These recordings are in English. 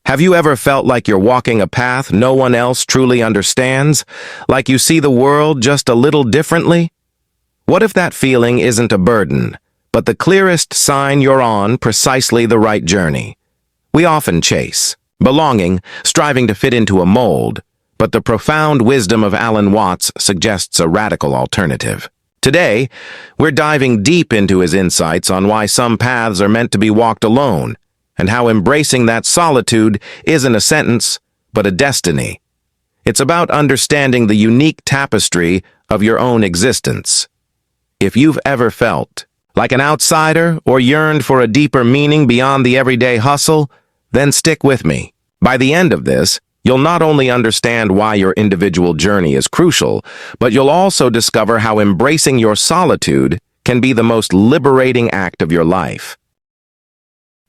Have you ever felt like you're walking a path no one else truly understands? Like you see the world just a little differently? What if that feeling isn't a burden, but the clearest sign you're on precisely the right journey? We often chase belonging, striving to fit into a mold, but the profound wisdom of Alan Watts suggests a radical alternative. Today, we're diving deep into his insights on why some paths are meant to be walked alone, and how embracing that solitude isn't a sentence, but a destiny. It's about understanding the unique tapestry of your own existence. If you've ever felt like an outsider or yearned for a deeper meaning beyond the everyday hustle, then stick with me. By the end of this, you'll not only understand why your individual journey is crucial, but you'll also discover how embracing your solitude can be the most liberating act of your life.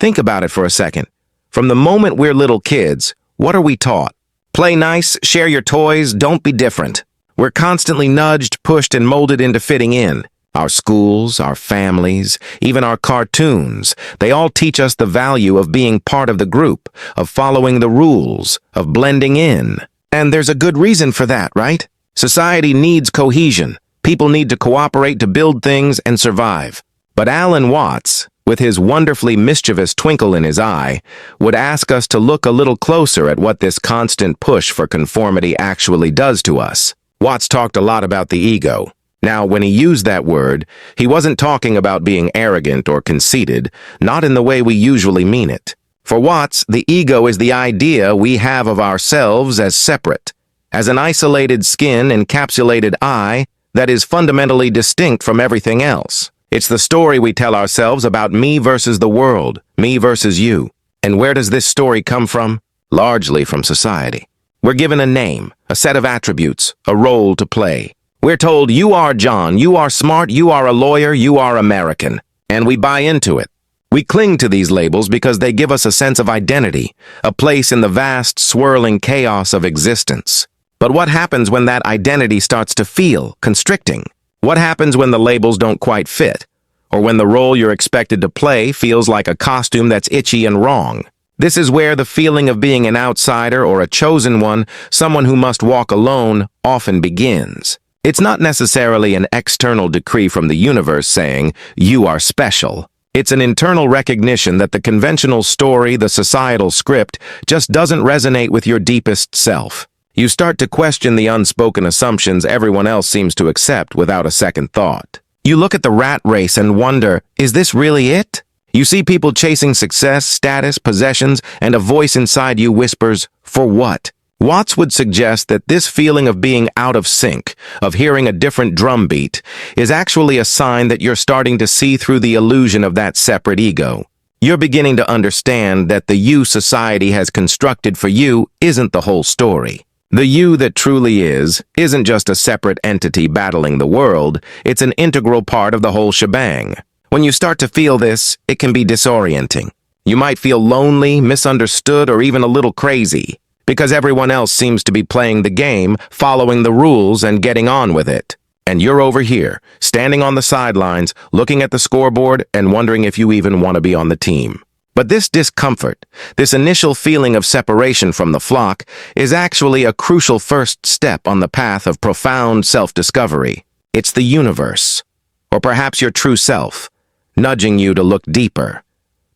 Think about it for a second. From the moment we're little kids, what are we taught? Play nice, share your toys, don't be different. We're constantly nudged, pushed, and molded into fitting in. Our schools, our families, even our cartoons, they all teach us the value of being part of the group, of following the rules, of blending in. And there's a good reason for that, right? Society needs cohesion. People need to cooperate to build things and survive. But Alan Watts, with his wonderfully mischievous twinkle in his eye, would ask us to look a little closer at what this constant push for conformity actually does to us. Watts talked a lot about the ego. Now, when he used that word, he wasn't talking about being arrogant or conceited, not in the way we usually mean it. For Watts, the ego is the idea we have of ourselves as separate, as an isolated skin-encapsulated I that is fundamentally distinct from everything else. It's the story we tell ourselves about me versus the world, me versus you. And where does this story come from? Largely from society. We're given a name, a set of attributes, a role to play. We're told, you are John, you are smart, you are a lawyer, you are American. And we buy into it. We cling to these labels because they give us a sense of identity, a place in the vast, swirling chaos of existence. But what happens when that identity starts to feel constricting? What happens when the labels don't quite fit? Or when the role you're expected to play feels like a costume that's itchy and wrong? This is where the feeling of being an outsider or a chosen one, someone who must walk alone, often begins. It's not necessarily an external decree from the universe saying, you are special. It's an internal recognition that the conventional story, the societal script, just doesn't resonate with your deepest self. You start to question the unspoken assumptions everyone else seems to accept without a second thought. You look at the rat race and wonder, is this really it? You see people chasing success, status, possessions, and a voice inside you whispers, for what? Watts would suggest that this feeling of being out of sync, of hearing a different drumbeat, is actually a sign that you're starting to see through the illusion of that separate ego. You're beginning to understand that the you society has constructed for you isn't the whole story. The you that truly isn't just a separate entity battling the world, it's an integral part of the whole shebang. When you start to feel this, it can be disorienting. You might feel lonely, misunderstood, or even a little crazy, because everyone else seems to be playing the game, following the rules, and getting on with it. And you're over here, standing on the sidelines, looking at the scoreboard, and wondering if you even want to be on the team. But this discomfort, this initial feeling of separation from the flock, is actually a crucial first step on the path of profound self-discovery. It's the universe, or perhaps your true self, nudging you to look deeper,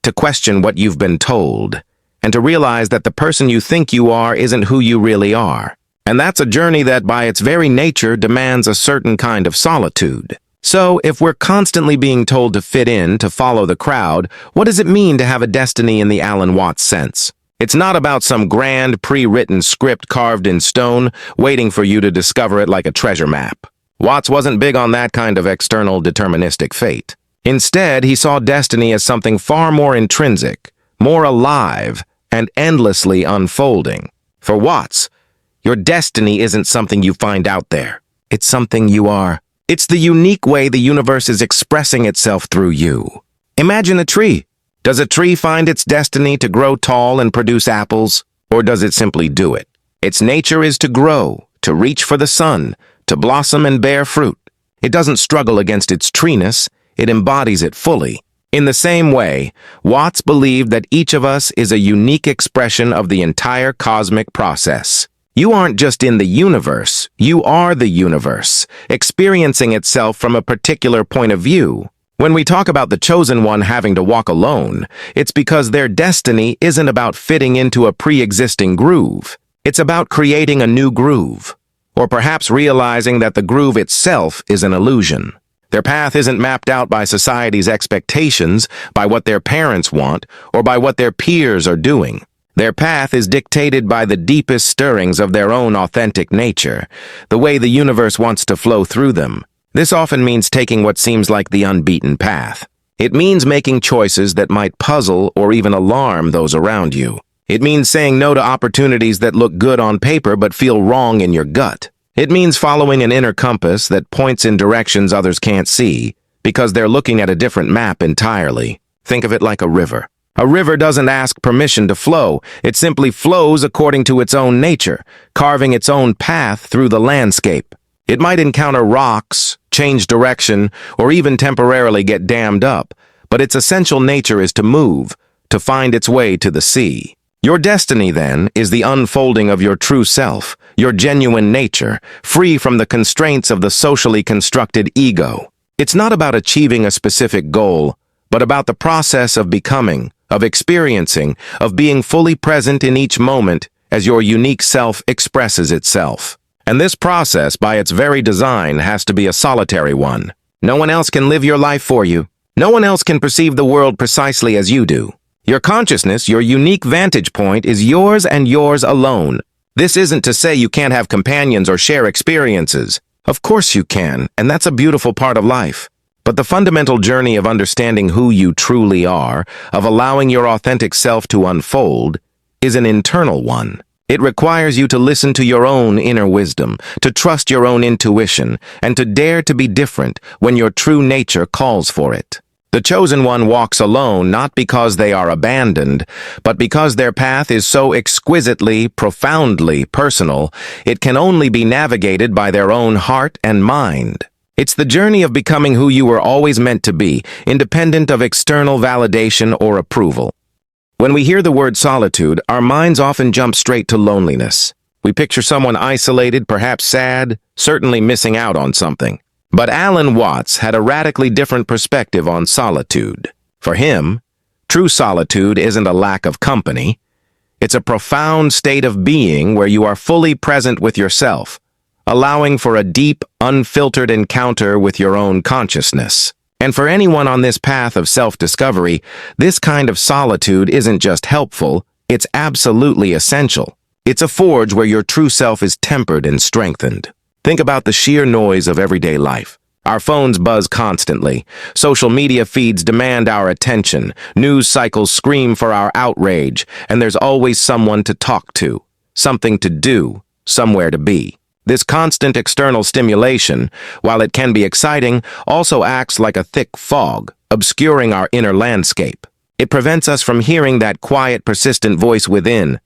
to question what you've been told, and to realize that the person you think you are isn't who you really are. And that's a journey that, by its very nature, demands a certain kind of solitude. So, if we're constantly being told to fit in, to follow the crowd, what does it mean to have a destiny in the Alan Watts sense? It's not about some grand, pre-written script carved in stone, waiting for you to discover it like a treasure map. Watts wasn't big on that kind of external deterministic fate. Instead, he saw destiny as something far more intrinsic, more alive, and endlessly unfolding. For Watts, your destiny isn't something you find out there. It's something you are. It's the unique way the universe is expressing itself through you. Imagine a tree. Does a tree find its destiny to grow tall and produce apples, or does it simply do it? Its nature is to grow, to reach for the sun, to blossom and bear fruit. It doesn't struggle against its treeness, it embodies it fully. In the same way, Watts believed that each of us is a unique expression of the entire cosmic process. You aren't just in the universe, you are the universe, experiencing itself from a particular point of view. When we talk about the chosen one having to walk alone, it's because their destiny isn't about fitting into a pre-existing groove. It's about creating a new groove, or perhaps realizing that the groove itself is an illusion. Their path isn't mapped out by society's expectations, by what their parents want, or by what their peers are doing. Their path is dictated by the deepest stirrings of their own authentic nature, the way the universe wants to flow through them. This often means taking what seems like the unbeaten path. It means making choices that might puzzle or even alarm those around you. It means saying no to opportunities that look good on paper but feel wrong in your gut. It means following an inner compass that points in directions others can't see, because they're looking at a different map entirely. Think of it like a river. A river doesn't ask permission to flow, it simply flows according to its own nature, carving its own path through the landscape. It might encounter rocks, change direction, or even temporarily get dammed up, but its essential nature is to move, to find its way to the sea. Your destiny, then, is the unfolding of your true self, your genuine nature, free from the constraints of the socially constructed ego. It's not about achieving a specific goal, but about the process of becoming, of experiencing, of being fully present in each moment as your unique self expresses itself. And this process, by its very design, has to be a solitary one. No one else can live your life for you. No one else can perceive the world precisely as you do. Your consciousness, your unique vantage point, is yours and yours alone. This isn't to say you can't have companions or share experiences. Of course you can, and that's a beautiful part of life. But the fundamental journey of understanding who you truly are, of allowing your authentic self to unfold, is an internal one. It requires you to listen to your own inner wisdom, to trust your own intuition, and to dare to be different when your true nature calls for it. The chosen one walks alone not because they are abandoned, but because their path is so exquisitely, profoundly personal, it can only be navigated by their own heart and mind. It's the journey of becoming who you were always meant to be, independent of external validation or approval. When we hear the word solitude, our minds often jump straight to loneliness. We picture someone isolated, perhaps sad, certainly missing out on something. But Alan Watts had a radically different perspective on solitude. For him, true solitude isn't a lack of company. It's a profound state of being where you are fully present with yourself, allowing for a deep, unfiltered encounter with your own consciousness. And for anyone on this path of self-discovery, this kind of solitude isn't just helpful, it's absolutely essential. It's a forge where your true self is tempered and strengthened. Think about the sheer noise of everyday life. Our phones buzz constantly. Social media feeds demand our attention. News cycles scream for our outrage. And there's always someone to talk to, something to do, somewhere to be. This constant external stimulation, while it can be exciting, also acts like a thick fog, obscuring our inner landscape. It prevents us from hearing that quiet, persistent voice within.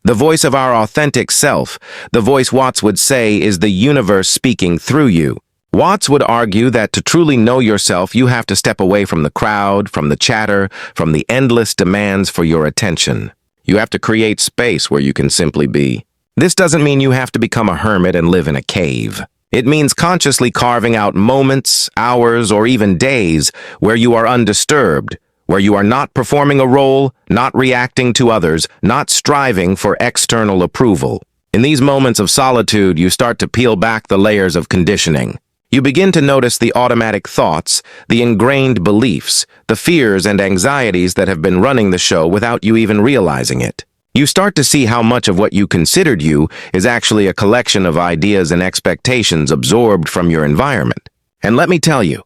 The voice of our authentic self, the voice Watts would say is the universe speaking through you. Watts would argue that to truly know yourself, you have to step away from the crowd, from the chatter, from the endless demands for your attention. You have to create space where you can simply be. This doesn't mean you have to become a hermit and live in a cave. It means consciously carving out moments, hours, or even days where you are undisturbed, where you are not performing a role, not reacting to others, not striving for external approval. In these moments of solitude, you start to peel back the layers of conditioning. You begin to notice the automatic thoughts, the ingrained beliefs, the fears and anxieties that have been running the show without you even realizing it. You start to see how much of what you considered you is actually a collection of ideas and expectations absorbed from your environment. And let me tell you,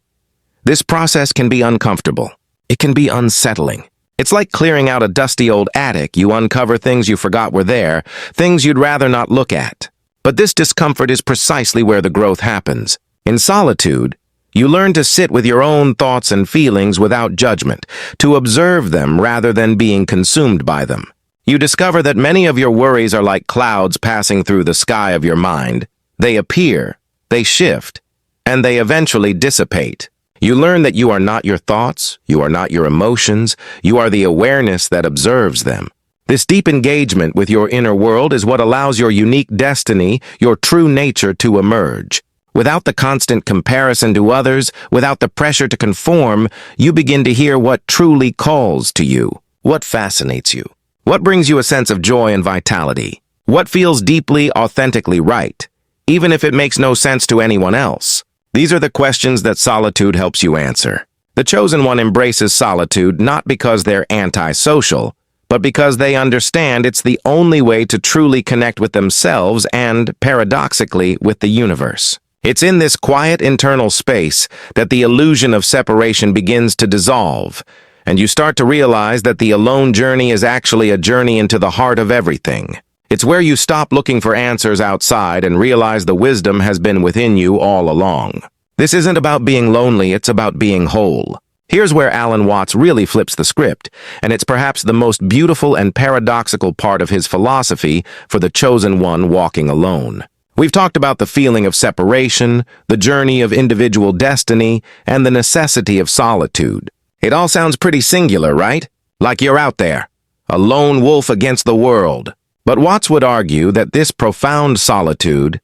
this process can be uncomfortable. It can be unsettling. It's like clearing out a dusty old attic. You uncover things you forgot were there, things you'd rather not look at. But this discomfort is precisely where the growth happens. In solitude, you learn to sit with your own thoughts and feelings without judgment, to observe them rather than being consumed by them. You discover that many of your worries are like clouds passing through the sky of your mind. They appear, they shift, and they eventually dissipate. You learn that you are not your thoughts, you are not your emotions, you are the awareness that observes them. This deep engagement with your inner world is what allows your unique destiny, your true nature to emerge. Without the constant comparison to others, without the pressure to conform, you begin to hear what truly calls to you. What fascinates you? What brings you a sense of joy and vitality? What feels deeply, authentically right, even if it makes no sense to anyone else? These are the questions that solitude helps you answer. The chosen one embraces solitude not because they're antisocial, but because they understand it's the only way to truly connect with themselves and, paradoxically, with the universe. It's in this quiet internal space that the illusion of separation begins to dissolve, and you start to realize that the alone journey is actually a journey into the heart of everything. It's where you stop looking for answers outside and realize the wisdom has been within you all along. This isn't about being lonely, it's about being whole. Here's where Alan Watts really flips the script, and it's perhaps the most beautiful and paradoxical part of his philosophy for the chosen one walking alone. We've talked about the feeling of separation, the journey of individual destiny, and the necessity of solitude. It all sounds pretty singular, right? Like you're out there, a lone wolf against the world. But Watts would argue that this profound solitude,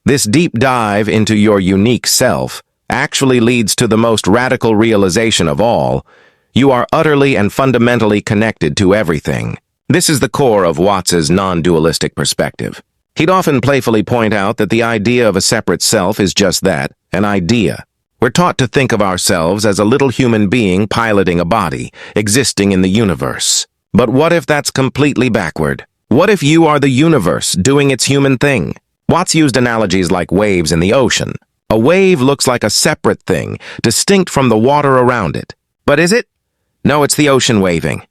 this deep dive into your unique self, actually leads to the most radical realization of all. You are utterly and fundamentally connected to everything. This is the core of Watts's non-dualistic perspective. He'd often playfully point out that the idea of a separate self is just that, an idea. We're taught to think of ourselves as a little human being piloting a body, existing in the universe. But what if that's completely backward? What if you are the universe doing its human thing? Watts used analogies like waves in the ocean. A wave looks like a separate thing, distinct from the water around it. But is it? No, it's the ocean waving.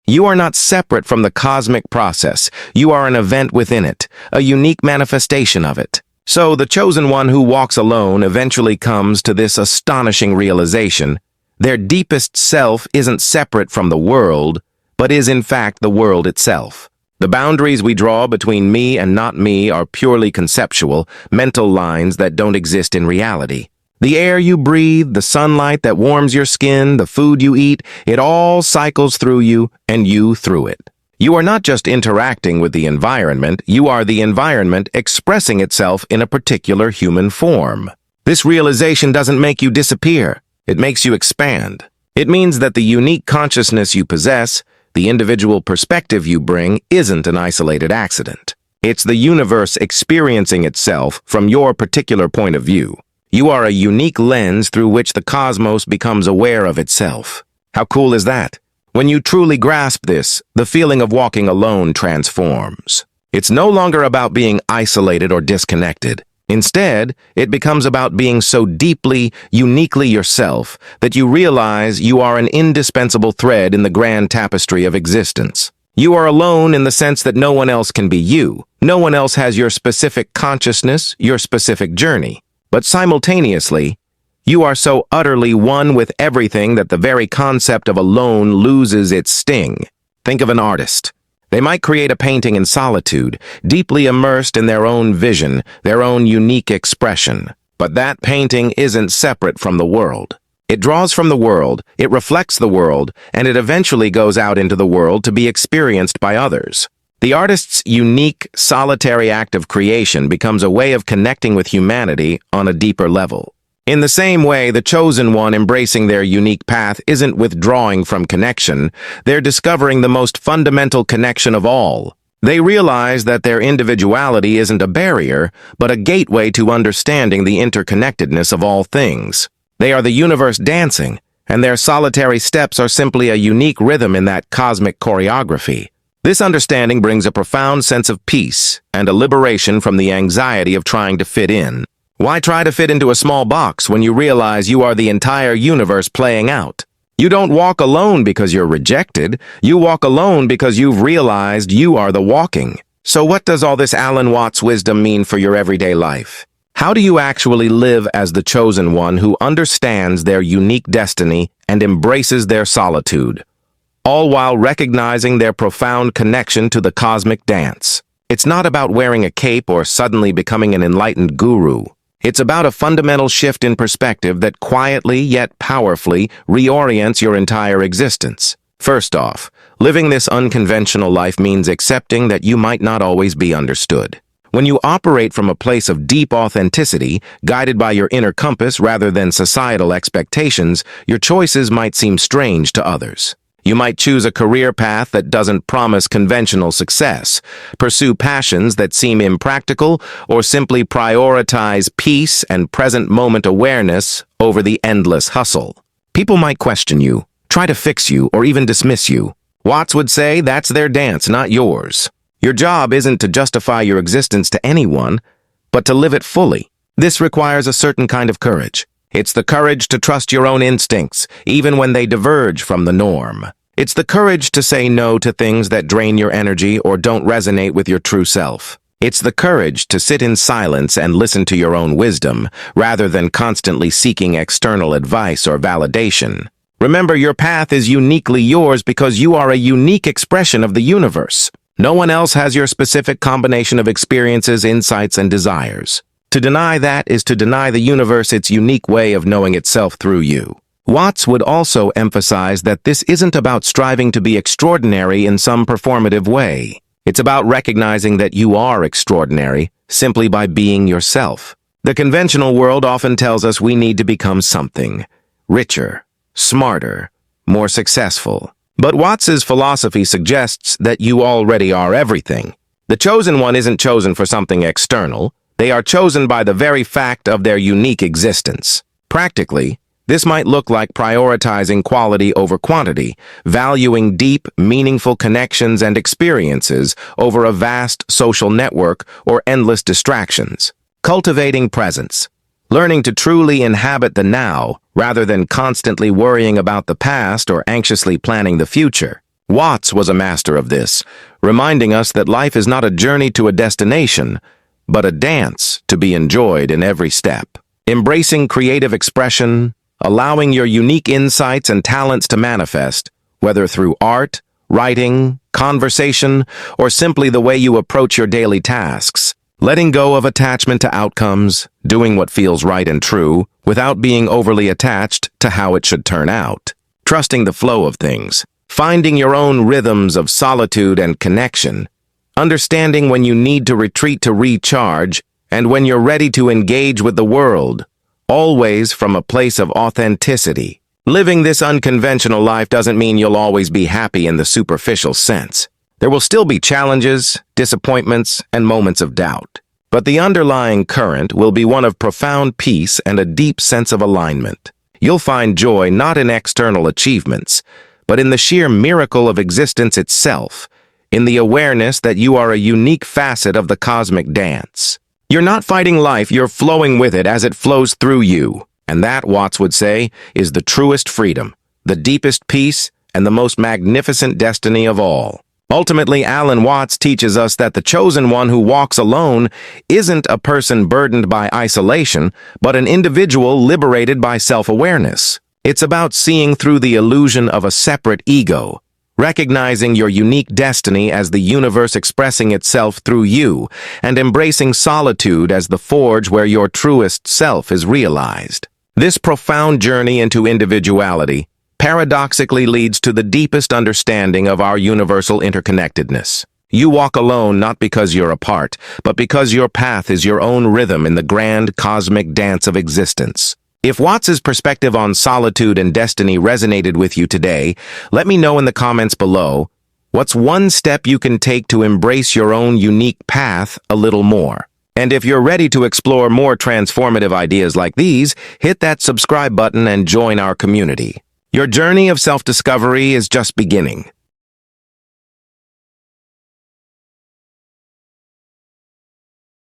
You are not separate from the cosmic process. You are an event within it, a unique manifestation of it. So the chosen one who walks alone eventually comes to this astonishing realization. Their deepest self isn't separate from the world, but is in fact the world itself. The boundaries we draw between me and not me are purely conceptual, mental lines that don't exist in reality. The air you breathe, the sunlight that warms your skin, the food you eat, it all cycles through you and you through it. You are not just interacting with the environment, you are the environment expressing itself in a particular human form. This realization doesn't make you disappear, it makes you expand. It means that the unique consciousness you possess, the individual perspective you bring, isn't an isolated accident. It's the universe experiencing itself from your particular point of view. You are a unique lens through which the cosmos becomes aware of itself. How cool is that? When you truly grasp this, the feeling of walking alone transforms. It's no longer about being isolated or disconnected. Instead, it becomes about being so deeply, uniquely yourself that you realize you are an indispensable thread in the grand tapestry of existence. You are alone in the sense that no one else can be you. No one else has your specific consciousness, your specific journey. But simultaneously, you are so utterly one with everything that the very concept of alone loses its sting. Think of an artist. They might create a painting in solitude, deeply immersed in their own vision, their own unique expression. But that painting isn't separate from the world. It draws from the world, it reflects the world, and it eventually goes out into the world to be experienced by others. The artist's unique, solitary act of creation becomes a way of connecting with humanity on a deeper level. In the same way, the chosen one embracing their unique path isn't withdrawing from connection, they're discovering the most fundamental connection of all. They realize that their individuality isn't a barrier, but a gateway to understanding the interconnectedness of all things. They are the universe dancing, and their solitary steps are simply a unique rhythm in that cosmic choreography. This understanding brings a profound sense of peace and a liberation from the anxiety of trying to fit in. Why try to fit into a small box when you realize you are the entire universe playing out? You don't walk alone because you're rejected. You walk alone because you've realized you are the walking. So what does all this Alan Watts wisdom mean for your everyday life? How do you actually live as the chosen one who understands their unique destiny and embraces their solitude, all while recognizing their profound connection to the cosmic dance? It's not about wearing a cape or suddenly becoming an enlightened guru. It's about a fundamental shift in perspective that quietly yet powerfully reorients your entire existence. First off, living this unconventional life means accepting that you might not always be understood. When you operate from a place of deep authenticity, guided by your inner compass rather than societal expectations, your choices might seem strange to others. You might choose a career path that doesn't promise conventional success, pursue passions that seem impractical, or simply prioritize peace and present moment awareness over the endless hustle. People might question you, try to fix you, or even dismiss you. Watts would say that's their dance, not yours. Your job isn't to justify your existence to anyone, but to live it fully. This requires a certain kind of courage. It's the courage to trust your own instincts, even when they diverge from the norm. It's the courage to say no to things that drain your energy or don't resonate with your true self. It's the courage to sit in silence and listen to your own wisdom, rather than constantly seeking external advice or validation. Remember, your path is uniquely yours because you are a unique expression of the universe. No one else has your specific combination of experiences, insights, and desires. To deny that is to deny the universe its unique way of knowing itself through you. Watts would also emphasize that this isn't about striving to be extraordinary in some performative way. It's about recognizing that you are extraordinary simply by being yourself. The conventional world often tells us we need to become something: richer, smarter, more successful. But Watts's philosophy suggests that you already are everything. The chosen one isn't chosen for something external. They are chosen by the very fact of their unique existence. Practically, this might look like prioritizing quality over quantity, valuing deep, meaningful connections and experiences over a vast social network or endless distractions. Cultivating presence. Learning to truly inhabit the now, rather than constantly worrying about the past or anxiously planning the future. Watts was a master of this, reminding us that life is not a journey to a destination, but a dance to be enjoyed in every step. Embracing creative expression, allowing your unique insights and talents to manifest, whether through art, writing, conversation, or simply the way you approach your daily tasks. Letting go of attachment to outcomes, doing what feels right and true, without being overly attached to how it should turn out. Trusting the flow of things. Finding your own rhythms of solitude and connection. Understanding when you need to retreat to recharge, and when you're ready to engage with the world. Always from a place of authenticity. Living this unconventional life doesn't mean you'll always be happy in the superficial sense. There will still be challenges, disappointments, and moments of doubt. But the underlying current will be one of profound peace and a deep sense of alignment. You'll find joy not in external achievements, but in the sheer miracle of existence itself, in the awareness that you are a unique facet of the cosmic dance. You're not fighting life, you're flowing with it as it flows through you. And that, Watts would say, is the truest freedom, the deepest peace, and the most magnificent destiny of all. Ultimately, Alan Watts teaches us that the chosen one who walks alone isn't a person burdened by isolation, but an individual liberated by self-awareness. It's about seeing through the illusion of a separate ego, recognizing your unique destiny as the universe expressing itself through you, and embracing solitude as the forge where your truest self is realized. This profound journey into individuality paradoxically leads to the deepest understanding of our universal interconnectedness. You walk alone not because you're apart, but because your path is your own rhythm in the grand cosmic dance of existence. If Watts's perspective on solitude and destiny resonated with you today, let me know in the comments below. What's one step you can take to embrace your own unique path a little more? And if you're ready to explore more transformative ideas like these, hit that subscribe button and join our community. Your journey of self-discovery is just beginning.